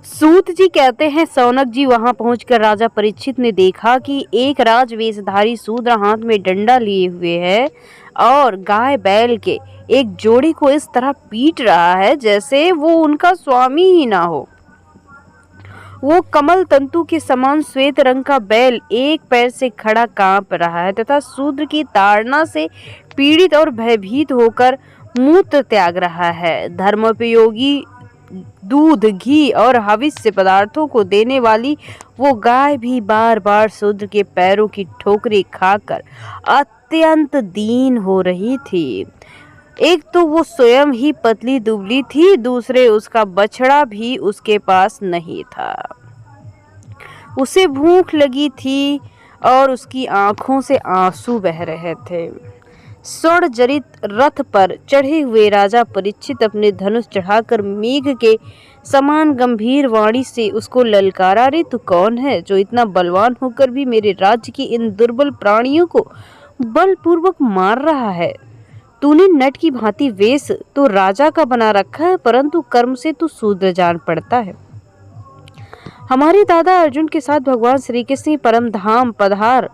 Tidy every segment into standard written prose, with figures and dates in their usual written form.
सूत जी कहते हैं, सौनक जी वहां पहुंचकर राजा परीक्षित ने देखा कि एक राजवेशधारी शूद्र हाथ में डंडा लिए हुए है और गाय बैल के एक जोड़ी को इस तरह पीट रहा है जैसे वो उनका स्वामी ही ना हो। वो कमल तंतु के समान श्वेत रंग का बैल एक पैर से खड़ा कांप रहा है तथा शूद्र की ताड़ना से पीड़ित और भयभीत होकर मूत्र त्याग रहा है। धर्मोपयोगी दूध, घी और हविष्य पदार्थों को देने वाली वो गाय भी बार बार शूद्र के पैरों की ठोकरें खाकर अत्यंत दीन हो रही थी। एक तो वो स्वयं ही पतली दुबली थी, दूसरे उसका बछड़ा भी उसके पास नहीं था। उसे भूख लगी थी और उसकी आंखों से आंसू बह रहे थे। स्वर्ण जरित रथ पर चढ़े हुए राजा परीक्षित अपने धनुष चढ़ाकर मेघ के समान गंभीर वाणी से उसको ललकारा, रे तू कौन है जो इतना बलवान होकर भी मेरे राज्य की इन दुर्बल प्राणियों को बलपूर्वक मार रहा है? तूने नट की भांति वेश तो राजा का बना रखा है, परंतु कर्म से तू शूद्र जान पड़ता है। हमारे दादा अर्जुन के साथ भगवान श्री कृष्ण परम धाम पधार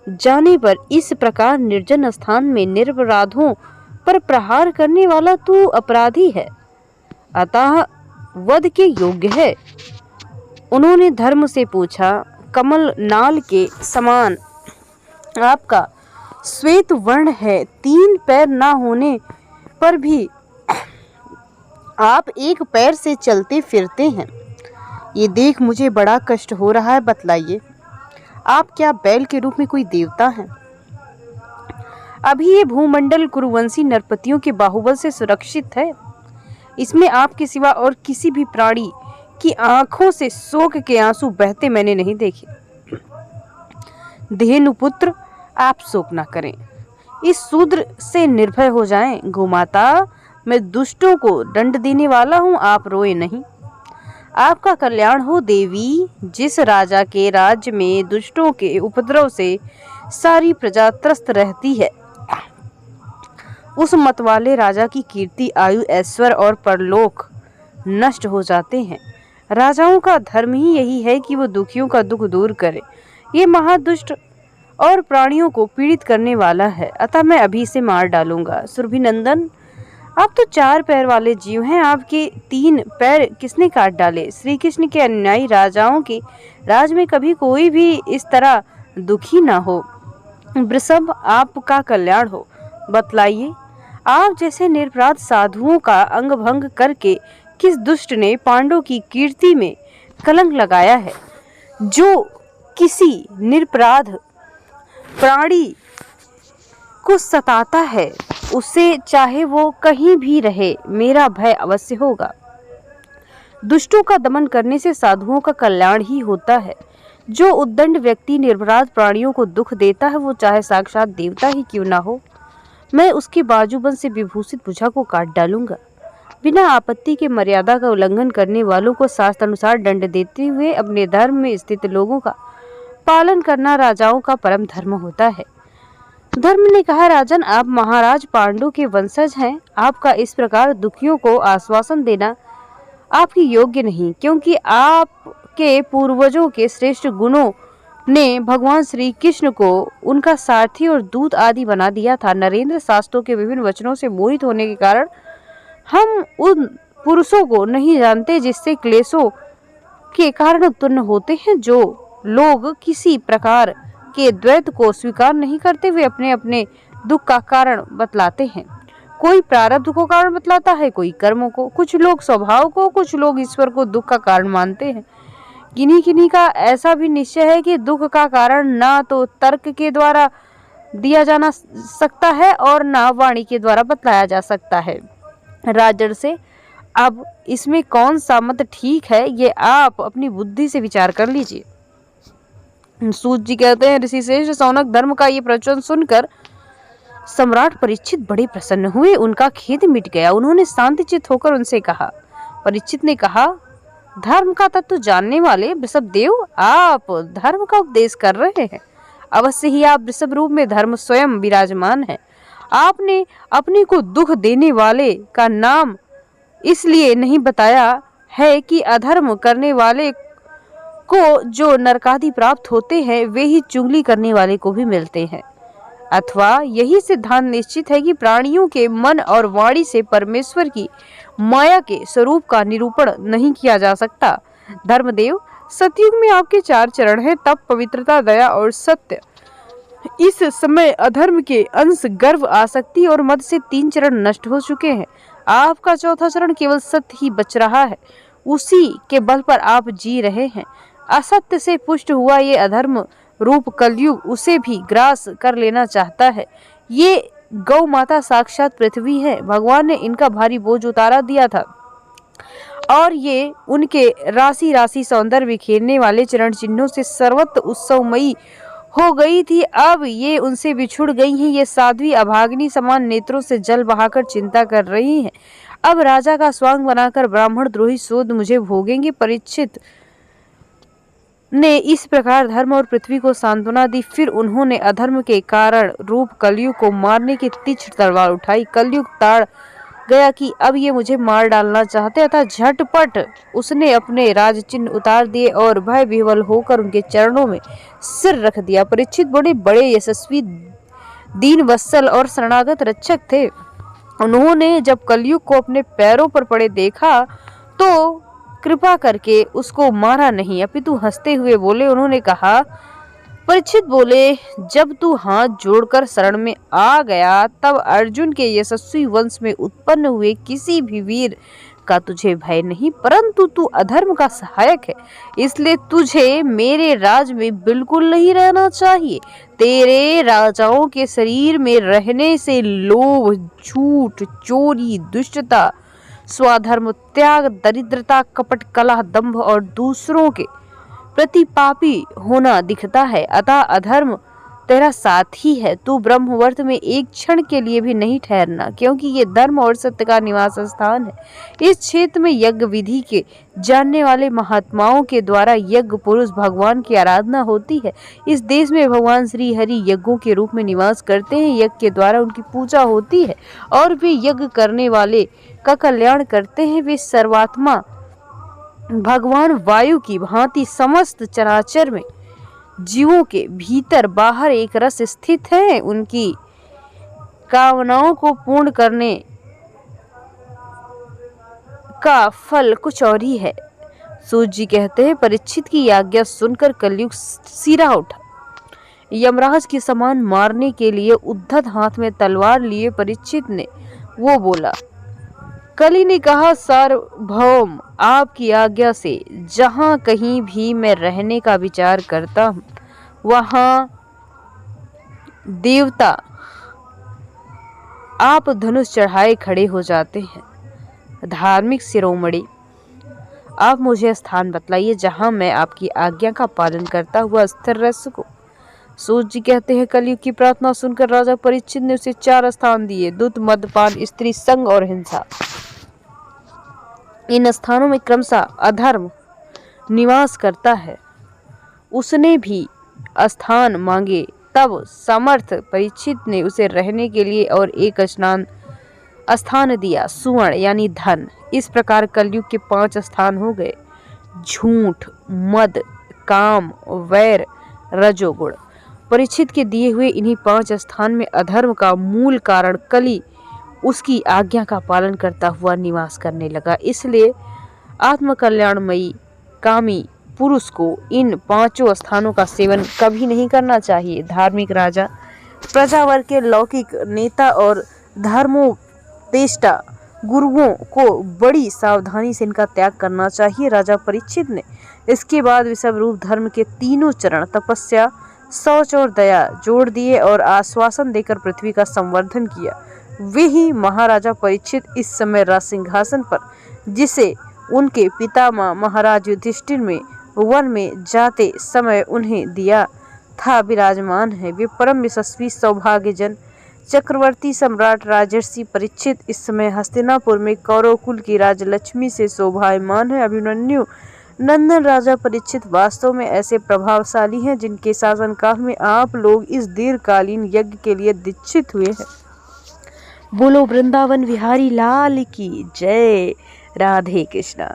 जाने पर इस प्रकार निर्जन स्थान में निरपराधों पर प्रहार करने वाला तू अपराधी है, अतः वध के योग्य है। उन्होंने धर्म से पूछा, कमल नाल के समान आपका श्वेत वर्ण है, 3 पैर ना होने पर भी आप एक पैर से चलते फिरते हैं। ये देख मुझे बड़ा कष्ट हो रहा है, बतलाइए आप क्या बैल के रूप में कोई देवता हैं? अभी ये भूमंडल कुरुवंशी नरपतियों के बाहुबल से सुरक्षित है, इसमें आपके सिवा और किसी भी प्राणी की आंखों से शोक के आंसू बहते मैंने नहीं देखे। धेनुपुत्र, आप शोक ना करें, इस शूद्र से निर्भय हो जाएं। गोमाता, मैं दुष्टों को दंड देने वाला हूँ, आप रोए नहीं। आपका कल्याण हो देवी। जिस राजा के राज्य में दुष्टों के उपद्रव से सारी प्रजा त्रस्त रहती है, उस मतवाले राजा की कीर्ति, आयु, ऐश्वर्य और परलोक नष्ट हो जाते हैं। राजाओं का धर्म ही यही है कि वो दुखियों का दुख दूर करे। ये महादुष्ट और प्राणियों को पीड़ित करने वाला है, अतः मैं अभी इसे मार डालूंगा। सुरभिनंदन, आप तो 4 पैर वाले जीव हैं, आपके 3 पैर किसने काट डाले? श्री कृष्ण के अनुयायी राजाओं के राज में कभी कोई भी इस तरह दुखी ना हो। वृषभ, आपका कल्याण हो, बतलाइए आप जैसे निरपराध साधुओं का अंग भंग करके किस दुष्ट ने पांडवों की कीर्ति में कलंक लगाया है? जो किसी निरपराध प्राणी को सताता है, उसे चाहे वो कहीं भी रहे, मेरा भय अवश्य होगा। दुष्टों का दमन करने से साधुओं का कल्याण ही होता है। जो उद्दंड व्यक्ति निरपराध प्राणियों को दुख देता है, वो चाहे साक्षात देवता ही क्यों ना हो, मैं उसके बाजूबंद से विभूषित भुजा को काट डालूंगा। बिना आपत्ति के मर्यादा का उल्लंघन करने वालों को शास्त्र अनुसार दंड देते हुए अपने धर्म में स्थित लोगों का पालन करना राजाओं का परम धर्म होता है। धर्म ने कहा, राजन, आप महाराज पांडु के वंशज हैं, आपका इस प्रकार दुखियों को आश्वासन देना आपके योग्य नहीं, क्योंकि आपके पूर्वजों के श्रेष्ठ गुणों ने भगवान श्री कृष्ण को उनका सारथी और दूत आदि बना दिया था। नरेंद्र, शास्त्रों के विभिन्न वचनों से मोहित होने के कारण हम उन पुरुषों को नहीं जानते जिससे क्लेशों के कारण उत्पन्न होते हैं। जो लोग किसी प्रकार के द्वैत को स्वीकार नहीं करते, वे अपने अपने दुख का कारण बतलाते हैं। कोई प्रारब्ध को कारण बतलाता है, कोई कर्मों को, कुछ लोग स्वभाव को, कुछ लोग ईश्वर को दुख का कारण मानते हैं। किन्हीं किन्हीं का ऐसा भी निश्चय है कि दुख का कारण ना तो तर्क के द्वारा दिया जाना सकता है और ना वाणी के द्वारा बतलाया जा सकता है। राजन से, अब इसमें कौन सा मत ठीक है, ये आप अपनी बुद्धि से विचार कर लीजिए। सूत जी कहते हैं, ऋषि श्रेष्ठ सौनक, धर्म का ये प्रवचन सुनकर सम्राट परीक्षित बड़े प्रसन्न हुए, उनका खेद मिट गया। उन्होंने शांतचित्त होकर उनसे कहा। परीक्षित ने कहा, धर्म का तत्व जानने वाले वृषभ देव, आप धर्म का उपदेश कर रहे हैं। अवश्य ही आप वृषभ रूप में धर्म स्वयं विराजमान है। आपने अपने को दुख देने वाले का नाम इसलिए नहीं बताया है कि अधर्म करने वाले को जो नरकादि प्राप्त होते हैं वे ही चुगली करने वाले को भी मिलते हैं। अथवा यही सिद्धांत निश्चित है कि प्राणियों के मन और वाणी से परमेश्वर की माया के स्वरूप का निरूपण नहीं किया जा सकता। धर्मदेव, सतयुग में आपके 4 चरण हैं, तप, पवित्रता, दया और सत्य। इस समय अधर्म के अंश, गर्व, आसक्ति और मद से 3 चरण नष्ट हो चुके हैं। आपका 4था चरण केवल सत्य ही बच रहा है, उसी के बल पर आप जी रहे हैं। असत्य से पुष्ट हुआ ये अधर्म रूप कलयुग उसे भी ग्रास कर लेना चाहता है। ये गौ माता साक्षात पृथ्वी है। भगवान ने इनका भारी बोझ उतारा दिया था और ये उनके राशि राशि सौंदर्य बिखेरने वाले चरण चिन्हों से सर्वत्र उत्सवमयी हो गई थी। अब ये उनसे बिछुड़ गई हैं। ये साध्वी अभागिनी समान नेत्रों से जल बहाकर चिंता कर रही हैं। अब राजा का स्वांग बनाकर ब्राह्मण द्रोही शोध मुझे भोगेंगे। परीक्षित ने इस प्रकार धर्म और पृथ्वी को सांत्वना दी। फिर उन्होंने अधर्म के कारण रूप कलयुग को मारने की तीक्ष्ण तलवार उठाई। कलयुग ताड़ गया कि अब ये मुझे मार डालना चाहते, अतः झटपट उसने अपने राज चिन्ह उतार दिए और भय विह्वल होकर उनके चरणों में सिर रख दिया। परीक्षित बड़े बड़े यशस्वी, दीन वत्सल और शरणागत रक्षक थे। उन्होंने जब कलयुग को अपने पैरों पर पड़े देखा तो कृपा करके उसको मारा नहीं, अपितु हंसते हुए बोले। उन्होंने कहा, परीक्षित बोले, जब तू हाथ जोड़कर शरण में आ गया तब अर्जुन के यशस्वी वंश में उत्पन्न हुए किसी भी वीर का तुझे भय नहीं, परंतु तू अधर्म का सहायक है, इसलिए तुझे मेरे राज में बिल्कुल नहीं रहना चाहिए। तेरे राजाओं के शरीर में रहने से लोभ, झूठ, चोरी, दुष्टता, स्वाधर्म, त्याग, दरिद्रता, कपट, कलह, दंभ और दूसरों के प्रति पापी होना दिखता है। अतः अधर्म तेरा साथी है। तू ब्रह्मवर्त में एक क्षण के लिए भी नहीं ठहरना, क्योंकि ये धर्म और सत्य का निवास स्थान है। इस क्षेत्र में यज्ञ विधि के जानने वाले महात्माओं के द्वारा यज्ञ पुरुष भगवान की आराधना होती है। इस देश में भगवान श्री हरि यज्ञों के रूप में निवास करते हैं। यज्ञ के द्वारा उनकी पूजा होती है और वे यज्ञ करने वाले का कल्याण करते हैं। वे सर्वात्मा भगवान वायु की भांति समस्त चराचर में जीवों के भीतर बाहर एक रस स्थित है। उनकी कामनाओं को पूर्ण करने का फल कुछ और ही है। सूत जी कहते हैं, परीक्षित की आज्ञा सुनकर कलयुग सिरा उठा। यमराज के समान मारने के लिए उद्धत हाथ में तलवार लिए परीक्षित ने वो बोला। कली ने कहा, सार्वभौम, आपकी आज्ञा से जहां कहीं भी मैं रहने का विचार करता हूं वहां देवता आप धनुष चढ़ाए खड़े हो जाते हैं। धार्मिक शिरोमणि, आप मुझे स्थान बतलाइए जहां मैं आपकी आज्ञा का पालन करता हुआ स्थिर रह सकूं। सूत जी कहते हैं, कलयुग की प्रार्थना सुनकर राजा परीक्षित ने उसे 4 स्थान दिए: दूत, मदपान, स्त्री संग और हिंसा। इन स्थानों में क्रमशः अधर्म निवास करता है। उसने भी स्थान मांगे, तब समर्थ परीक्षित ने उसे रहने के लिए और एक स्थान दिया, सुवर्ण यानी धन। इस प्रकार कलयुग के 5 स्थान हो गए: झूठ, मद, काम, वैर, रजोगुण। परीक्षित के दिए हुए इन्हीं 5 स्थान में अधर्म का मूल कारण कली उसकी आज्ञा का पालन करता हुआ निवास करने लगा। इसलिए आत्मकल्याणमयी कामी पुरुष को इन 5 स्थानों का सेवन कभी नहीं करना चाहिए। धार्मिक राजा, प्रजावर्ग के लौकिक नेता और धर्मोपदेष्टा गुरुओं को बड़ी सावधानी से इनका त्याग करना चाहिए। राजा परीक्षित ने इसके बाद विषम रूप धर्म के 3 चरण तपस्या, शौच और दया जोड़ दिए और आश्वासन देकर पृथ्वी का संवर्धन किया। वे ही महाराजा परीक्षित इस समय राज सिंहासन पर, जिसे उनके पितामह महाराज युधिष्ठिर में वन में जाते समय उन्हें दिया था, विराजमान है। वे परम यशस्वी सौभाग्यजन चक्रवर्ती सम्राट राजर्षि परीक्षित इस समय हस्तिनापुर में कौरव कुल की राजलक्ष्मी से शोभायमान है। अभिमन्यु नंदन राजा परीक्षित वास्तव में ऐसे प्रभावशाली हैं जिनके शासनकाल में आप लोग इस दीर्घकालीन यज्ञ के लिए दीक्षित हुए हैं। बोलो वृंदावन विहारी लाल की जय। राधे कृष्णा।